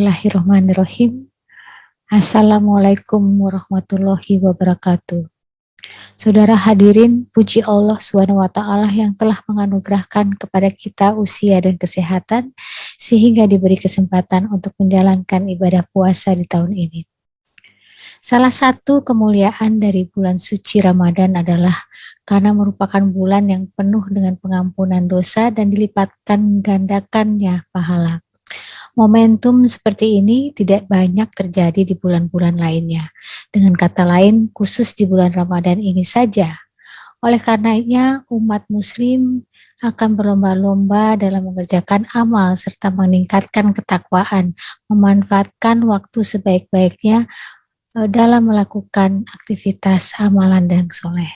Bismillahirrahmanirrahim. Assalamualaikum warahmatullahi wabarakatuh. Saudara hadirin, puji Allah SWT yang telah menganugerahkan kepada kita usia dan kesehatan sehingga diberi kesempatan untuk menjalankan ibadah puasa di tahun ini. Salah satu kemuliaan dari bulan suci Ramadan adalah karena merupakan bulan yang penuh dengan pengampunan dosa dan dilipatkan gandakannya pahala. Momentum seperti ini tidak banyak terjadi di bulan-bulan lainnya. Dengan kata lain, khusus di bulan Ramadan ini saja. Oleh karenanya, umat muslim akan berlomba-lomba dalam mengerjakan amal serta meningkatkan ketakwaan, memanfaatkan waktu sebaik-baiknya dalam melakukan aktivitas amalan dan soleh.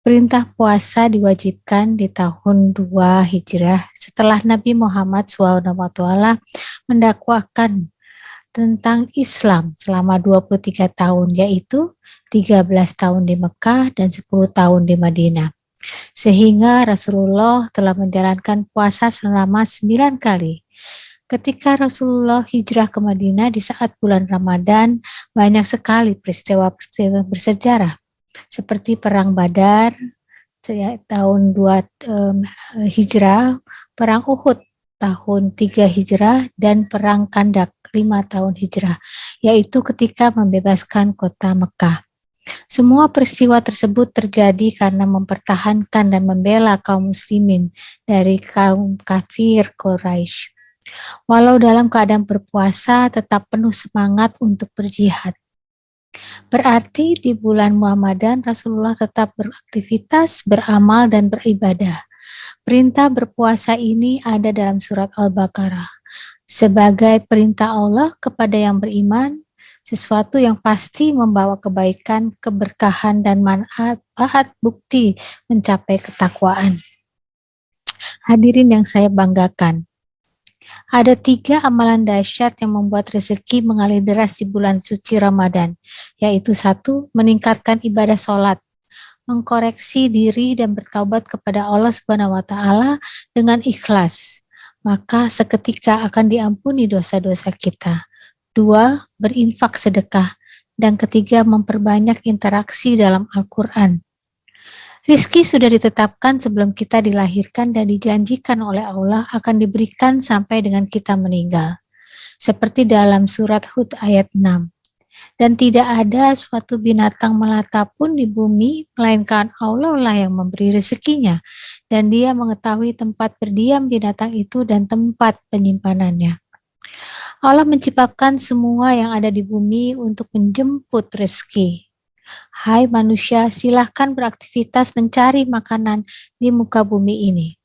Perintah puasa diwajibkan di tahun 2 Hijrah setelah Nabi Muhammad SAW mendakwakan tentang Islam selama 23 tahun, yaitu 13 tahun di Mekah dan 10 tahun di Madinah. Sehingga Rasulullah telah menjalankan puasa selama 9 kali. Ketika Rasulullah hijrah ke Madinah di saat bulan Ramadan, banyak sekali peristiwa-peristiwa bersejarah. Seperti Perang Badar tahun 2 Hijrah, Perang Uhud tahun 3 Hijrah, dan Perang Kandak 5 tahun Hijrah, yaitu ketika membebaskan kota Mekah. Semua peristiwa tersebut terjadi karena mempertahankan dan membela kaum muslimin dari kaum kafir Quraisy. Walau dalam keadaan berpuasa, tetap penuh semangat untuk berjihad. Berarti di bulan Ramadan Rasulullah tetap beraktivitas, beramal, dan beribadah. Perintah berpuasa ini ada dalam surat Al-Baqarah. Sebagai perintah Allah kepada yang beriman, sesuatu yang pasti membawa kebaikan, keberkahan, dan manfaat bukti mencapai ketakwaan. Hadirin yang saya banggakan, ada 3 amalan dahsyat yang membuat rezeki mengalir deras di bulan suci Ramadan, yaitu 1. Meningkatkan ibadah sholat, mengkoreksi diri dan bertaubat kepada Allah SWT dengan ikhlas, maka seketika akan diampuni dosa-dosa kita. 2. Berinfak sedekah, dan ketiga, memperbanyak interaksi dalam Al-Quran. Rizki sudah ditetapkan sebelum kita dilahirkan dan dijanjikan oleh Allah akan diberikan sampai dengan kita meninggal. Seperti dalam surat Hud ayat 6. Dan tidak ada suatu binatang melata pun di bumi, melainkan Allah lah yang memberi rezekinya. Dan dia mengetahui tempat berdiam binatang itu dan tempat penyimpanannya. Allah menciptakan semua yang ada di bumi untuk menjemput rezeki. Hai manusia, silahkan beraktivitas mencari makanan di muka bumi ini.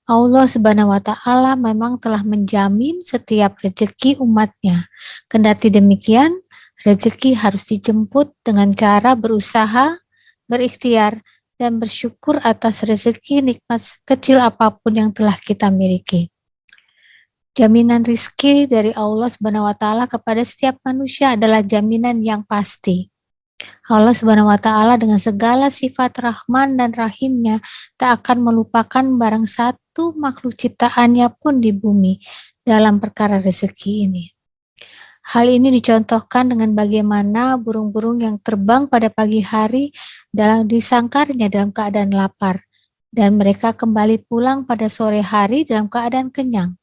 Allah Subhanahu wa Ta'ala memang telah menjamin setiap rezeki umatnya. Kendati demikian, rezeki harus dijemput dengan cara berusaha, berikhtiar, dan bersyukur atas rezeki nikmat kecil apapun yang telah kita miliki. Jaminan rezeki dari Allah Subhanahu wa Ta'ala kepada setiap manusia adalah jaminan yang pasti. Allah Subhanahu wa Ta'ala dengan segala sifat Rahman dan Rahimnya tak akan melupakan barang satu makhluk ciptaannya pun di bumi dalam perkara rezeki ini. Hal ini dicontohkan dengan bagaimana burung-burung yang terbang pada pagi hari disangkarnya dalam keadaan lapar, dan mereka kembali pulang pada sore hari dalam keadaan kenyang.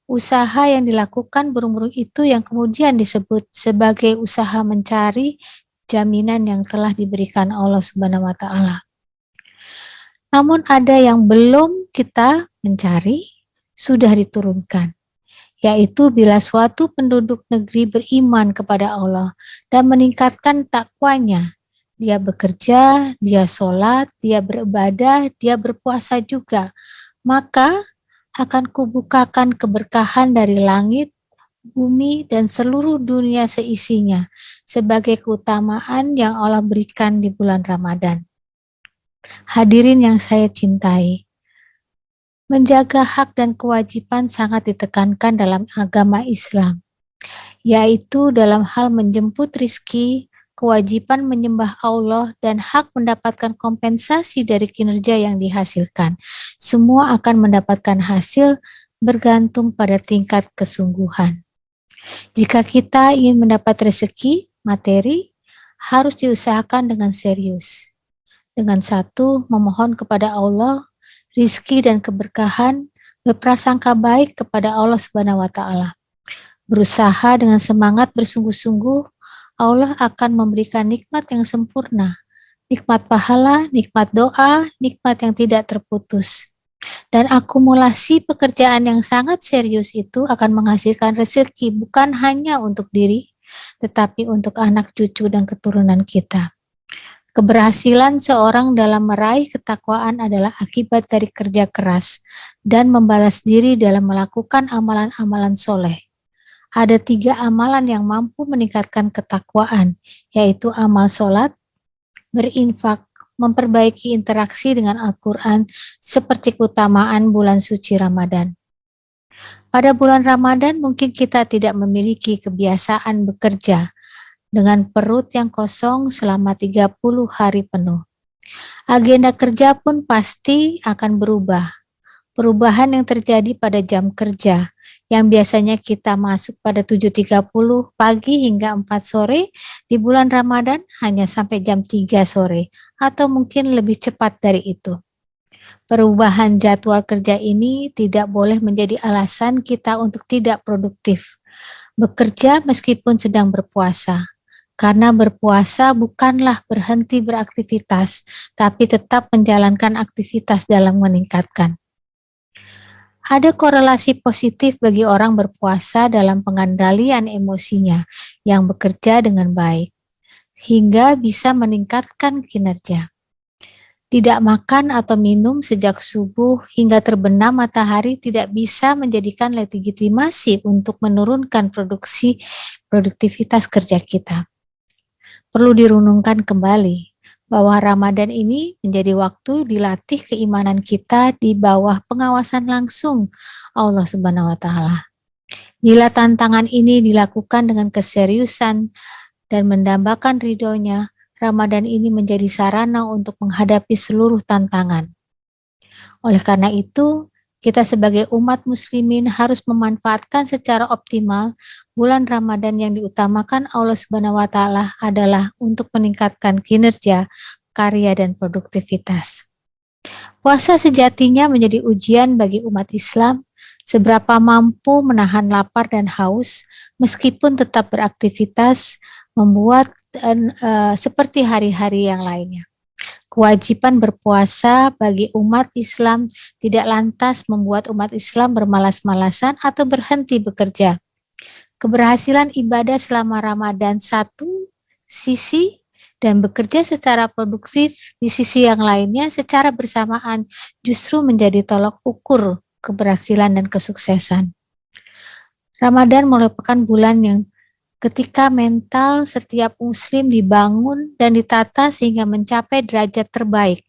Usaha yang dilakukan burung-burung itu yang kemudian disebut sebagai usaha mencari jaminan yang telah diberikan Allah Subhanahu wa Ta'ala. Namun ada yang belum kita mencari, sudah diturunkan, yaitu bila suatu penduduk negeri beriman kepada Allah dan meningkatkan takwanya, dia bekerja, dia sholat, dia beribadah, dia berpuasa juga, maka akan kubukakan keberkahan dari langit, bumi, dan seluruh dunia seisinya sebagai keutamaan yang Allah berikan di bulan Ramadan. Hadirin yang saya cintai, menjaga hak dan kewajiban sangat ditekankan dalam agama Islam, yaitu dalam hal menjemput rizki, kewajiban menyembah Allah, dan hak mendapatkan kompensasi dari kinerja yang dihasilkan. Semua akan mendapatkan hasil bergantung pada tingkat kesungguhan. Jika kita ingin mendapat rezeki, materi, harus diusahakan dengan serius. Dengan satu, memohon kepada Allah, rizki dan keberkahan, berprasangka baik kepada Allah Subhanahu wa Ta'ala. Berusaha dengan semangat bersungguh-sungguh, Allah akan memberikan nikmat yang sempurna, nikmat pahala, nikmat doa, nikmat yang tidak terputus. Dan akumulasi pekerjaan yang sangat serius itu akan menghasilkan rezeki bukan hanya untuk diri, tetapi untuk anak cucu dan keturunan kita. Keberhasilan seorang dalam meraih ketakwaan adalah akibat dari kerja keras dan membalas diri dalam melakukan amalan-amalan soleh. Ada 3 amalan yang mampu meningkatkan ketakwaan, yaitu amal sholat, berinfak, memperbaiki interaksi dengan Al-Quran seperti keutamaan bulan suci Ramadan. Pada bulan Ramadan mungkin kita tidak memiliki kebiasaan bekerja dengan perut yang kosong selama 30 hari penuh. Agenda kerja pun pasti akan berubah. Perubahan yang terjadi pada jam kerja yang biasanya kita masuk pada 7.30 pagi hingga 4 sore, di bulan Ramadan hanya sampai jam 3 sore atau mungkin lebih cepat dari itu. Perubahan jadwal kerja ini tidak boleh menjadi alasan kita untuk tidak produktif. Bekerja meskipun sedang berpuasa. Karena berpuasa bukanlah berhenti beraktivitas, tapi tetap menjalankan aktivitas dalam meningkatkan. Ada korelasi positif bagi orang berpuasa dalam pengendalian emosinya yang bekerja dengan baik, hingga bisa meningkatkan kinerja. Tidak makan atau minum sejak subuh hingga terbenam matahari tidak bisa menjadikan legitimasi untuk menurunkan produktivitas kerja kita. Perlu dirunungkan kembali bahwa Ramadan ini menjadi waktu dilatih keimanan kita di bawah pengawasan langsung Allah Subhanahu wa Ta'ala. Bila tantangan ini dilakukan dengan keseriusan dan mendambakan ridhonya, Ramadan ini menjadi sarana untuk menghadapi seluruh tantangan. Oleh karena itu, kita sebagai umat muslimin harus memanfaatkan secara optimal bulan Ramadan yang diutamakan Allah Subhanahu wa Ta'ala adalah untuk meningkatkan kinerja, karya, dan produktivitas. Puasa sejatinya menjadi ujian bagi umat Islam, seberapa mampu menahan lapar dan haus, meskipun tetap beraktivitas, membuat seperti hari-hari yang lainnya. Kewajiban berpuasa bagi umat Islam tidak lantas membuat umat Islam bermalas-malasan atau berhenti bekerja. Keberhasilan ibadah selama Ramadan satu sisi dan bekerja secara produktif di sisi yang lainnya secara bersamaan justru menjadi tolok ukur keberhasilan dan kesuksesan. Ramadan merupakan bulan yang ketika mental setiap muslim dibangun dan ditata sehingga mencapai derajat terbaik.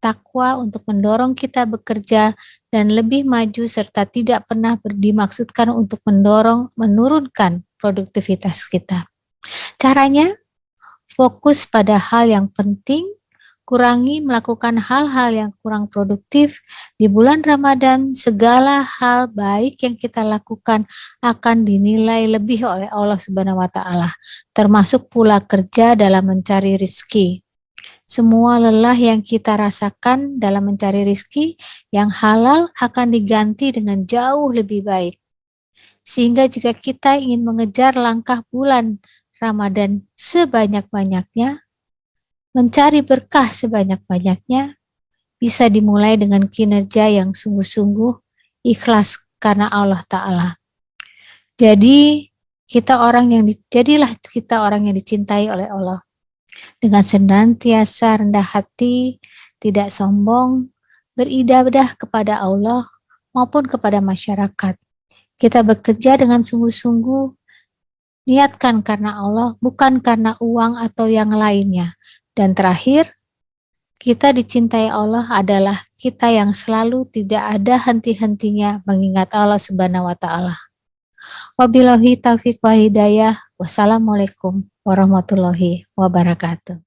Takwa untuk mendorong kita bekerja dan lebih maju serta tidak pernah dimaksudkan untuk menurunkan produktivitas kita. Caranya, fokus pada hal yang penting, kurangi melakukan hal-hal yang kurang produktif. Di bulan Ramadan, segala hal baik yang kita lakukan akan dinilai lebih oleh Allah Subhanahu wa Ta'ala, termasuk pula kerja dalam mencari rizki. Semua lelah yang kita rasakan dalam mencari rizki yang halal akan diganti dengan jauh lebih baik. Sehingga jika kita ingin mengejar langkah bulan Ramadan sebanyak-banyaknya, mencari berkah sebanyak-banyaknya, bisa dimulai dengan kinerja yang sungguh-sungguh ikhlas karena Allah Ta'ala. Jadilah kita orang yang dicintai oleh Allah. Dengan senantiasa rendah hati, tidak sombong, beribadah kepada Allah maupun kepada masyarakat. Kita bekerja dengan sungguh-sungguh, niatkan karena Allah, bukan karena uang atau yang lainnya. Dan terakhir, kita dicintai Allah adalah kita yang selalu tidak ada henti-hentinya mengingat Allah Subhanahu wa Ta'ala. Wabillahi taufiq wa hidayah. Wassalamualaikum warahmatullahi wabarakatuh.